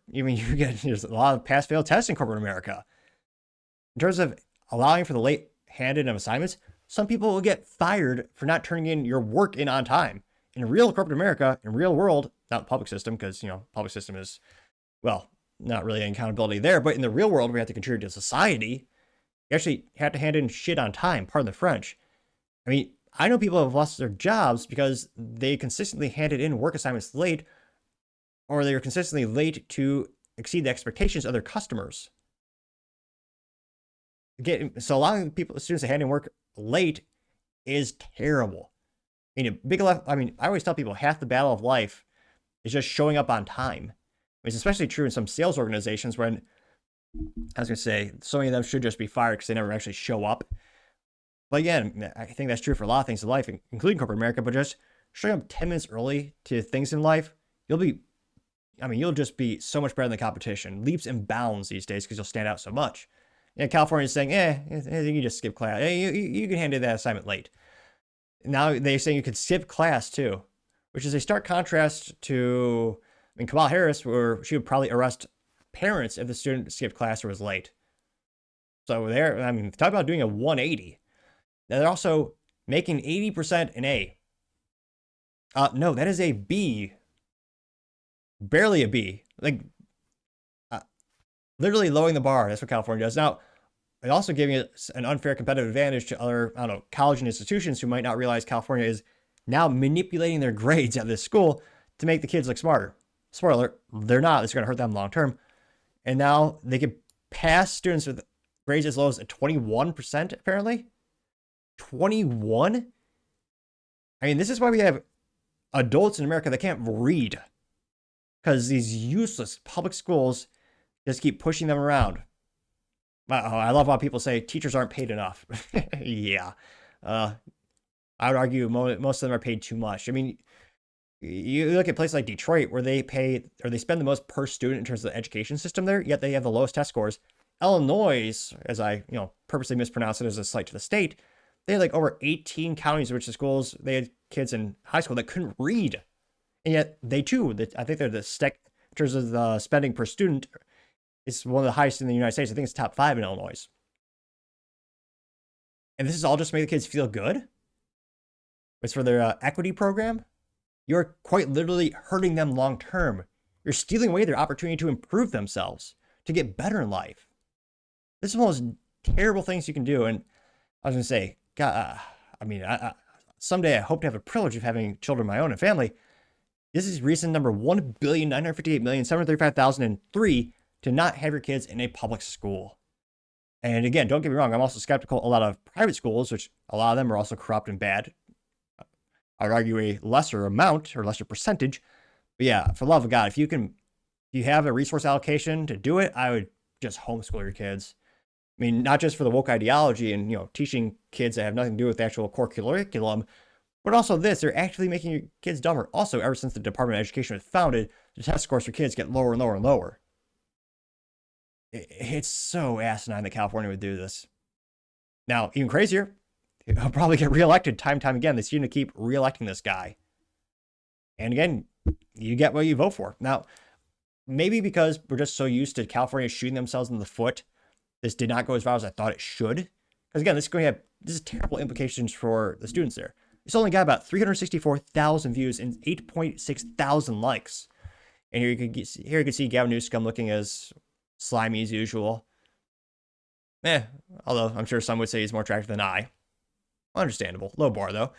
get there's a lot of pass-fail tests in corporate America. In terms of allowing for the late handed of assignments, some people will get fired for not turning in your work in on time. In real corporate America, in real world, not public system, because, public system is, well, not really any accountability there, but in the real world, we have to contribute to society. You actually have to hand in shit on time, pardon the French. I mean, I know people have lost their jobs because they consistently handed in work assignments late, or they were consistently late to exceed the expectations of their customers. So allowing students to hand in work late is terrible. I always tell people half the battle of life is just showing up on time. It's especially true in some sales organizations when, I was going to say, so many of them should just be fired because they never actually show up. But again, I think that's true for a lot of things in life, including corporate America, but just showing up 10 minutes early to things in life, you'll just be so much better than the competition. Leaps and bounds these days because you'll stand out so much. California is saying, you just skip class. You can hand in that assignment late. Now they're saying you could skip class too, which is a stark contrast to, Kamala Harris, where she would probably arrest parents if the student skipped class or was late. So talk about doing a 180. Now they're also making 80% an A. No, that is a B. Barely a B. Literally lowering the bar. That's what California does. Now, it's also giving it an unfair competitive advantage to other, college and institutions who might not realize California is now manipulating their grades at this school to make the kids look smarter. Spoiler, they're not. It's going to hurt them long term. And now they can pass students with grades as low as 21%, apparently. 21? This is why we have adults in America that can't read. Because these useless public schools just keep pushing them around. I love how people say teachers aren't paid enough. Yeah. I would argue most of them are paid too much. You look at places like Detroit where they spend the most per student in terms of the education system there, yet they have the lowest test scores. Illinois, as I purposely mispronounce it as a slight to the state, they had over 18 counties in which the schools, they had kids in high school that couldn't read. And yet they too, I think they're in terms of the spending per student, it's one of the highest in the United States. I think it's top 5 in Illinois. And this is all just to make the kids feel good? It's for their equity program? You're quite literally hurting them long term. You're stealing away their opportunity to improve themselves, to get better in life. This is one of the most terrible things you can do. And I was going to say, God, someday I hope to have a privilege of having children of my own and family. This is reason number 1,958,735,003 to not have your kids in a public school. And again, don't get me wrong, I'm also skeptical a lot of private schools, which a lot of them are also corrupt and bad. I'd argue a lesser amount or lesser percentage. But yeah, for the love of God, if you have a resource allocation to do it, I would just homeschool your kids. Not just for the woke ideology and, teaching kids that have nothing to do with the actual core curriculum, but also they're actually making your kids dumber. Also, ever since the Department of Education was founded, the test scores for kids get lower and lower and lower. It's so asinine that California would do this. Now, even crazier, he'll probably get reelected time and time again. They seem to keep reelecting this guy. And again, you get what you vote for. Now, maybe because we're just so used to California shooting themselves in the foot, this did not go as far as I thought it should. Because again, this is terrible implications for the students there. It's only got about 364,000 views and 8.6 thousand likes. And here you can see Gavin Newsom looking as slimy as usual. Although I'm sure some would say he's more attractive than I. Understandable. Low bar, though.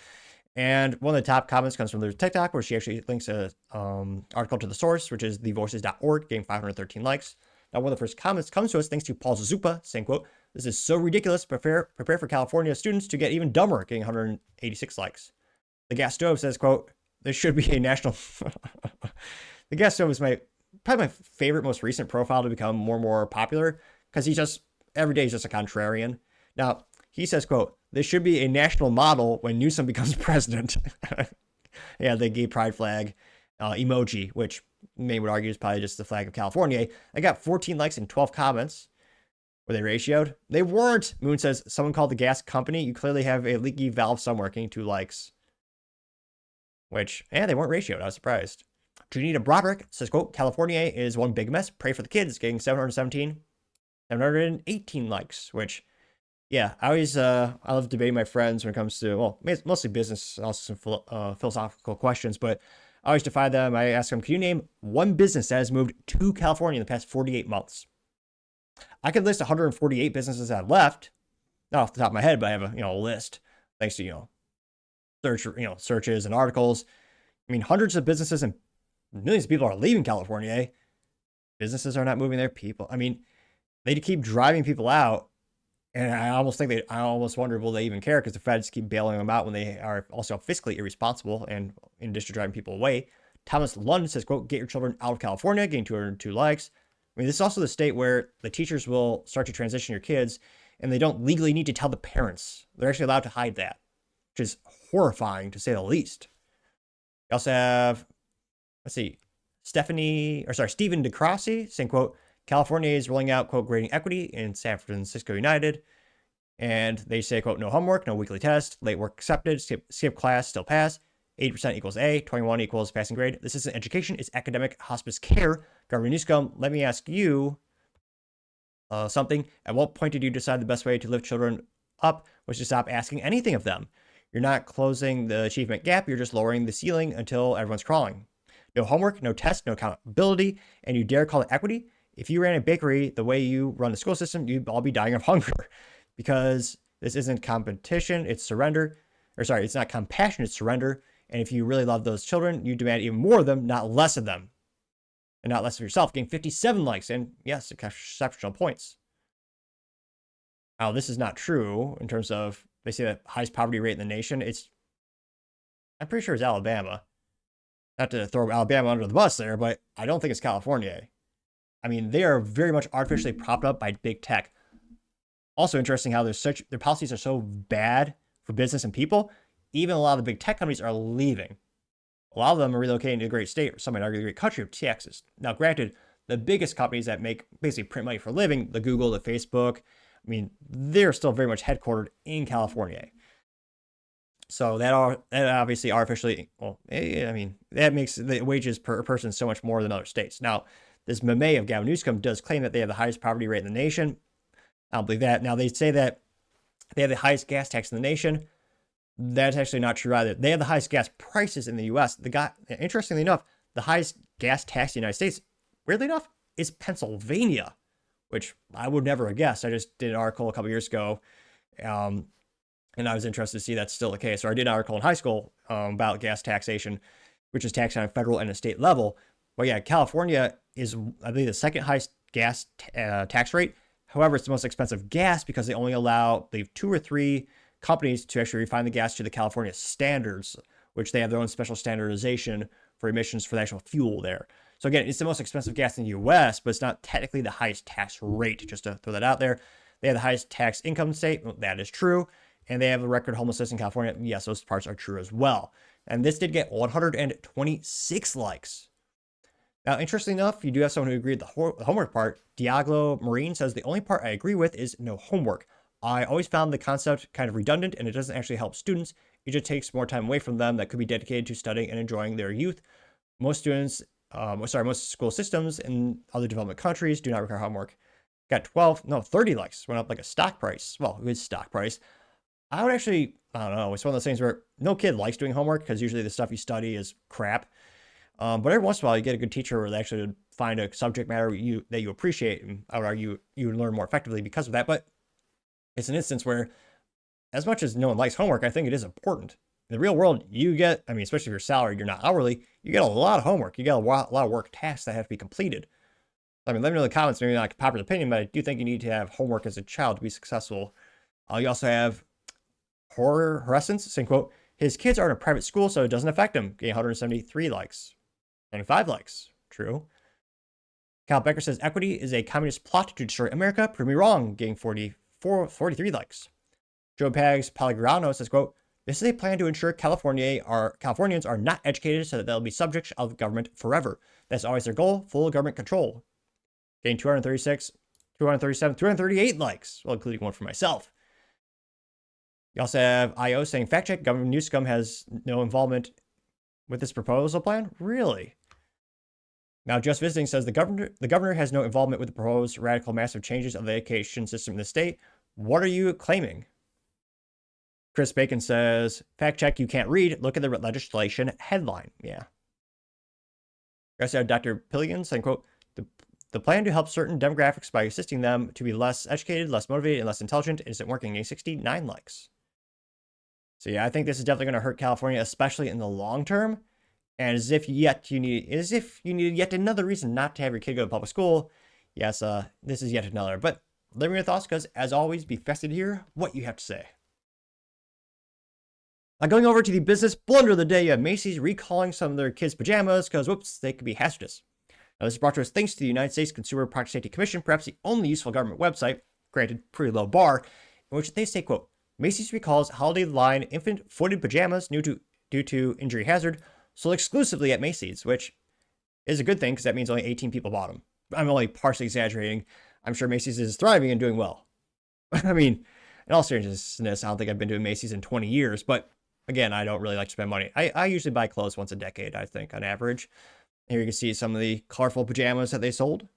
And one of the top comments comes from their TikTok, where she actually links a article to the source, which is thevoices.org, getting 513 likes. Now, one of the first comments comes to us thanks to Paul Zupa, saying, quote, "This is so ridiculous. Prepare for California students to get even dumber," getting 186 likes. The Gas Stove says, quote, "This should be a national..." The Gas Stove is probably my favorite, most recent profile to become more and more popular, because every day he's just a contrarian. Now, he says, quote, "This should be a national model when Newsom becomes president." Yeah, the gay pride flag emoji, which many would argue is probably just the flag of California. I got 14 likes and 12 comments. Were they ratioed? They weren't. Moon says, "Someone called the gas company. You clearly have a leaky valve somewhere," getting 2 likes. Which, they weren't ratioed. I was surprised. Janita Broderick says, quote, "California is one big mess. Pray for the kids," getting 718 likes, which, yeah, I love debating my friends when it comes to, well, mostly business, also some philosophical questions, but I always defy them. I ask them, can you name one business that has moved to California in the past 48 months? I could list 148 businesses that have left, not off the top of my head, but I have a list thanks to, searches and articles. I mean, hundreds of businesses and millions of people are leaving California. Businesses are not moving their people. I mean, they keep driving people out. And I almost wonder, will they even care? Because the feds keep bailing them out when they are also fiscally irresponsible and in addition to driving people away. Thomas Lund says, quote, "Get your children out of California," getting 202 likes. I mean, this is also the state where the teachers will start to transition your kids and they don't legally need to tell the parents. They're actually allowed to hide that, which is horrifying to say the least. We also have, Stephen DeCrossi saying, quote, "California is rolling out, quote, grading equity in San Francisco United." And they say, quote, "No homework, no weekly test, late work accepted, skip class, still pass, 80% equals A, 21 equals passing grade. This isn't education, it's academic hospice care." Governor Newsom, let me ask you something. At what point did you decide the best way to lift children up was to stop asking anything of them? You're not closing the achievement gap, you're just lowering the ceiling until everyone's crawling. No homework, no test, no accountability, and you dare call it equity? If you ran a bakery the way you run the school system, you'd all be dying of hunger, because this isn't competition, it's surrender. It's not compassion, it's surrender. And if you really love those children, you demand even more of them, not less of them. And not less of yourself, getting 57 likes and, yes, exceptional points. Now, this is not true in terms of, they say the highest poverty rate in the nation. I'm pretty sure it's Alabama. Not to throw Alabama under the bus there, but I don't think it's California. I mean, they are very much artificially propped up by big tech. Also interesting how their policies are so bad for business and people. Even a lot of the big tech companies are leaving. A lot of them are relocating to a great state, or some might argue the great country of Texas. Now, granted, the biggest companies that make basically print money for a living, the Google, the Facebook, I mean, they're still very much headquartered in California. So that obviously artificially, that makes the wages per person so much more than other states. Now, this meme of Gavin Newsom does claim that they have the highest poverty rate in the nation. I don't believe that. Now, they say that they have the highest gas tax in the nation. That's actually not true either. They have the highest gas prices in the U.S. Interestingly enough, the highest gas tax in the United States, weirdly enough, is Pennsylvania, which I would never have guessed. I just did an article a couple years ago, and I was interested to see that's still the case. So I did an article in high school about gas taxation, which is taxed on a federal and a state level. But yeah, California is, I believe, the second highest gas tax rate. However, it's the most expensive gas because they only allow, I believe, 2 or 3 companies to actually refine the gas to the California standards, which they have their own special standardization for emissions for the actual fuel there. So again, it's the most expensive gas in the U.S., but it's not technically the highest tax rate, just to throw that out there. They have the highest tax income state. Well, that is true. And they have a record homelessness in California. Yes, those parts are true as well. And this did get 126 likes. Now, interestingly enough, you do have someone who agreed with the homework part. Diaglo Marine says, "The only part I agree with is no homework. I always found the concept kind of redundant, and it doesn't actually help students. It just takes more time away from them that could be dedicated to studying and enjoying their youth. Most school systems in other development countries do not require homework." Got 30 likes. Went up like a stock price. Well, good stock price. I would actually I don't know. It's one of those things where no kid likes doing homework because usually the stuff you study is crap. But every once in a while, you get a good teacher where they actually find a subject matter that you appreciate, and I would argue you learn more effectively because of that. But it's an instance where, as much as no one likes homework, I think it is important. In the real world, you get, I mean, especially if you're salaried, you're not hourly, you get a lot of homework. You get a lot of work tasks that have to be completed. I mean, let me know in the comments, maybe not a popular opinion, but I do think you need to have homework as a child to be successful. You also have Horror Horescence saying, quote, his kids are in a private school, so it doesn't affect him. Getting 173 likes. 95 likes. True. Cal Becker says, equity is a communist plot to destroy America. Prove me wrong. Getting 43 likes. Joe Pags Pellegrino says, quote, this is a plan to ensure Californians are not educated so that they'll be subjects of government forever. That's always their goal, full government control. Getting 236, 237, 238 likes, well, including one for myself. You also have IO saying, fact check, Governor Newsom has no involvement with this proposal plan? Really? Now, Just Visiting says, the governor has no involvement with the proposed radical massive changes of the education system in the state. What are you claiming? Chris Bacon says, fact check, you can't read. Look at the legislation headline. Yeah. You also have Dr. Pilligan saying, quote, the plan to help certain demographics by assisting them to be less educated, less motivated, and less intelligent isn't working. A 69 likes. So yeah, I think this is definitely going to hurt California, especially in the long term. And as if you need yet another reason not to have your kid go to public school. Yes, this is yet another. But let me know your thoughts, because as always, be fascinated to hear what you have to say. Now, going over to the business blunder of the day, you have Macy's recalling some of their kids' pajamas because, whoops, they could be hazardous. Now, this is brought to us thanks to the United States Consumer Product Safety Commission, perhaps the only useful government website, granted, pretty low bar, in which they say, quote, Macy's recalls holiday line infant footed pajamas due to injury hazard sold exclusively at Macy's, which is a good thing because that means only 18 people bought them. I'm only partially exaggerating. I'm sure Macy's is thriving and doing well. I mean, in all seriousness, I don't think I've been to Macy's in 20 years, but again, I don't really like to spend money. I usually buy clothes once a decade, I think, on average. Here you can see some of the colorful pajamas that they sold.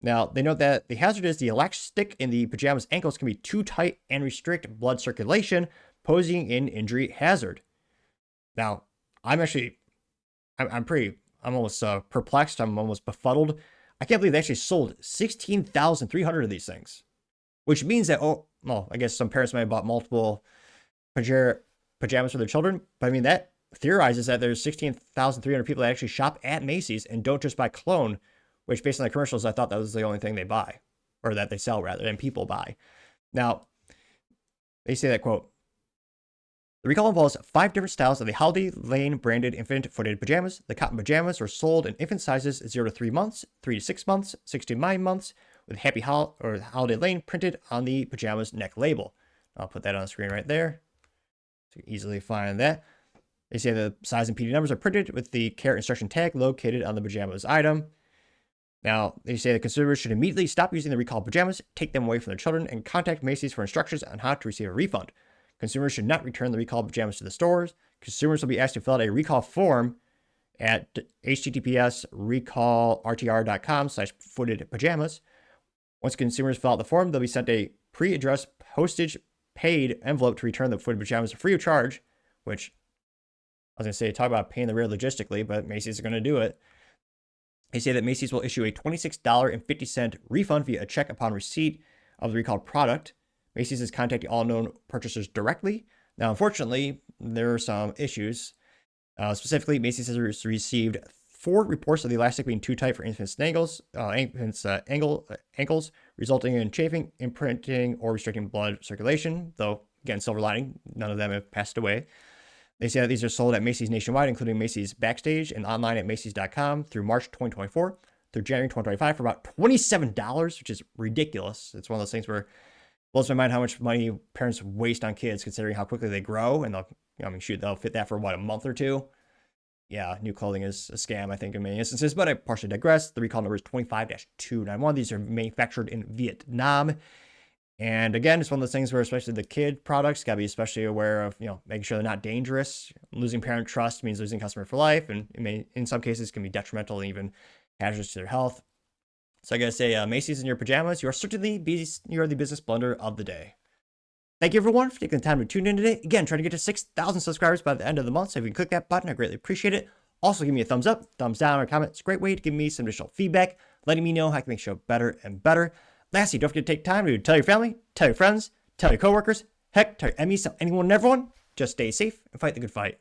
Now, they note that the hazard is the elastic in the pajama's ankles can be too tight and restrict blood circulation, posing an injury hazard. Now, I'm almost perplexed. I'm almost befuddled. I can't believe they actually sold 16,300 of these things, which means that, I guess some parents might have bought multiple pajamas for their children, but I mean, that theorizes that there's 16,300 people that actually shop at Macy's and don't just buy cologne, which based on the commercials, I thought that was the only thing they buy, or that they sell rather, than people buy. Now, they say that, quote, the recall involves 5 different styles of the Holiday Lane branded infant footed pajamas. The cotton pajamas are sold in infant sizes 0 to 3 months, 3 to 6 months, 6 to 9 months, with Happy Holiday Lane printed on the pajama's neck label. I'll put that on the screen right there, so you can easily find that. They say the size and PD numbers are printed with the care instruction tag located on the pajama's item. Now, they say that consumers should immediately stop using the recalled pajamas, take them away from their children, and contact Macy's for instructions on how to receive a refund. Consumers should not return the recalled pajamas to the stores. Consumers will be asked to fill out a recall form at https://recallrtr.com/footed pajamas. Once consumers fill out the form, they'll be sent a pre-addressed postage paid envelope to return the footed pajamas free of charge, which I was going to say, talk about paying the rear logistically, but Macy's are going to do it. They say that Macy's will issue a $26.50 refund via a check upon receipt of the recalled product. Macy's is contacting all known purchasers directly. Now, unfortunately, there are some issues. Specifically, Macy's has received 4 reports of the elastic being too tight for infants' ankles, resulting in chafing, imprinting, or restricting blood circulation. Though, again, silver lining, none of them have passed away. They say that these are sold at Macy's nationwide, including Macy's Backstage and online at Macy's.com through March 2024 through January 2025 for about $27, which is ridiculous. It's one of those things where it blows my mind how much money parents waste on kids considering how quickly they grow. And they'll fit that for a month or two. Yeah, new clothing is a scam, I think, in many instances, but I partially digress. The recall number is 25-291. These are manufactured in Vietnam. And again, it's one of those things where especially the kid products got to be especially aware of, making sure they're not dangerous. Losing parent trust means losing customer for life. And in some cases can be detrimental and even hazardous to their health. So I got to say, Macy's in your pajamas, you are the business blunder of the day. Thank you everyone for taking the time to tune in today. Again, trying to get to 6,000 subscribers by the end of the month. So if you can click that button, I greatly appreciate it. Also, give me a thumbs up, thumbs down, or comment. It's a great way to give me some additional feedback, letting me know how I can make the show better and better. Lastly, don't forget to take time to tell your family, tell your friends, tell your coworkers, heck, tell your enemies, tell anyone and everyone. Just stay safe and fight the good fight.